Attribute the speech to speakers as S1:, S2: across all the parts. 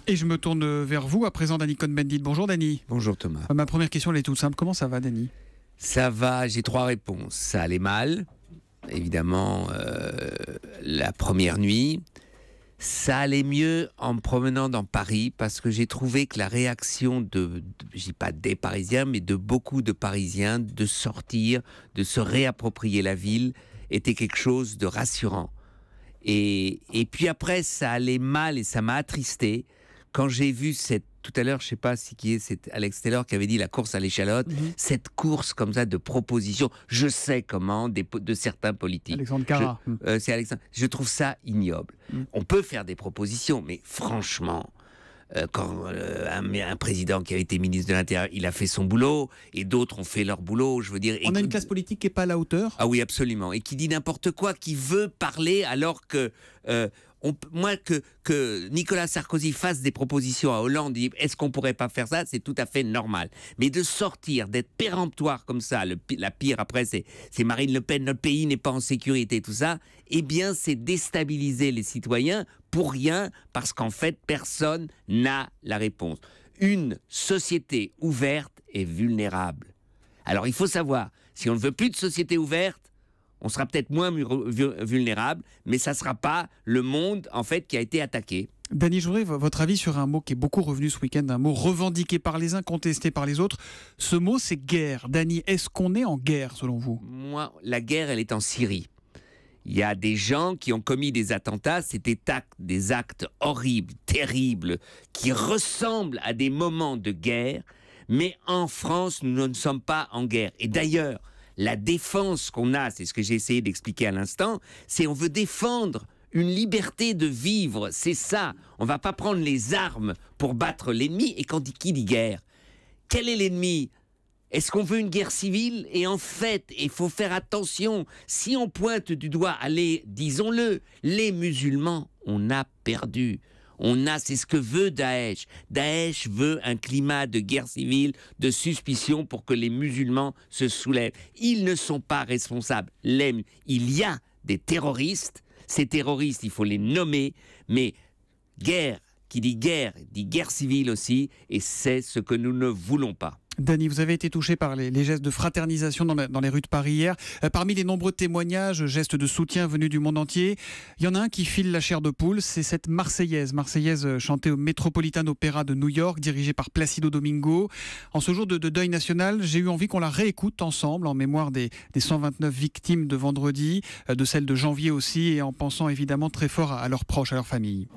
S1: Et je me tourne vers vous à présent, Danny Cohn-Bendit. Bonjour Danny.
S2: Bonjour Thomas.
S1: Ma première question, elle est toute simple. Comment ça va, Danny?
S2: Ça va, j'ai 3 réponses. Ça allait mal, évidemment, la première nuit. Ça allait mieux en me promenant dans Paris parce que j'ai trouvé que la réaction je dis pas des Parisiens, mais de beaucoup de Parisiens, de sortir, de se réapproprier la ville, était quelque chose de rassurant. Et puis après, ça allait mal et ça m'a attristé quand j'ai vu tout à l'heure, je ne sais pas c'est Alex Taylor qui avait dit la course à l'échalote, cette course comme ça de propositions, je sais comment, de certains politiques.
S1: Alexandre Cara.
S2: C'est Alexandre. Je trouve ça ignoble. On peut faire des propositions, mais franchement, quand un président qui a été ministre de l'Intérieur, il a fait son boulot, et d'autres ont fait leur boulot, je veux dire...
S1: On a une classe politique qui n'est pas à la hauteur.
S2: Ah oui, absolument. Et qui dit n'importe quoi, qui veut parler alors que... moi, que Nicolas Sarkozy fasse des propositions à Hollande, dit est-ce qu'on pourrait pas faire ça, c'est tout à fait normal. Mais de sortir, d'être péremptoire comme ça, la pire après, c'est Marine Le Pen, notre pays n'est pas en sécurité, tout ça, eh bien, c'est déstabiliser les citoyens pour rien, parce qu'en fait, personne n'a la réponse. Une société ouverte est vulnérable. Alors, il faut savoir, si on ne veut plus de société ouverte, on sera peut-être moins vulnérable, mais ça ne sera pas le monde, en fait, qui a été attaqué.
S1: Danny, je voudrais votre avis sur un mot qui est beaucoup revenu ce week-end, un mot revendiqué par les uns, contesté par les autres. Ce mot, c'est guerre. Danny, est-ce qu'on est en guerre, selon vous?
S2: Moi, la guerre, elle est en Syrie. Il y a des gens qui ont commis des attentats, c'est des actes horribles, terribles, qui ressemblent à des moments de guerre, mais en France, nous ne sommes pas en guerre. Et d'ailleurs, la défense qu'on a, c'est ce que j'ai essayé d'expliquer à l'instant, c'est on veut défendre une liberté de vivre, c'est ça. On ne va pas prendre les armes pour battre l'ennemi. Et qui dit guerre, quel est l'ennemi? Est-ce qu'on veut une guerre civile? Et en fait, il faut faire attention, si on pointe du doigt, allez, disons-le, les musulmans, on a perdu. C'est ce que veut Daesh. Daesh veut un climat de guerre civile, de suspicion pour que les musulmans se soulèvent. Ils ne sont pas responsables. Il y a des terroristes. Ces terroristes, il faut les nommer. Mais guerre, qui dit guerre civile aussi. Et c'est ce que nous ne voulons pas.
S1: Danny, vous avez été touché par les gestes de fraternisation dans les rues de Paris hier. Parmi les nombreux témoignages, gestes de soutien venus du monde entier, il y en a un qui file la chair de poule, c'est cette Marseillaise chantée au Metropolitan Opera de New York, dirigée par Placido Domingo. En ce jour de deuil national, j'ai eu envie qu'on la réécoute ensemble, en mémoire des 129 victimes de vendredi, de celles de janvier aussi, et en pensant évidemment très fort à leurs proches, à leurs familles.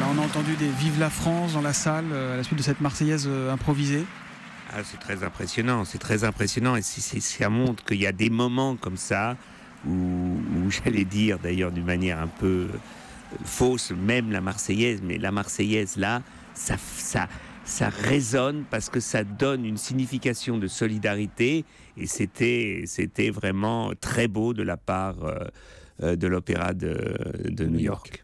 S1: On a entendu des Vive la France dans la salle à la suite de cette Marseillaise improvisée.
S2: Ah, c'est très impressionnant, et ça montre qu'il y a des moments comme ça où j'allais dire d'ailleurs d'une manière un peu fausse, même la Marseillaise, mais la Marseillaise là, ça résonne parce que ça donne une signification de solidarité, et c'était vraiment très beau de la part de l'Opéra de New York.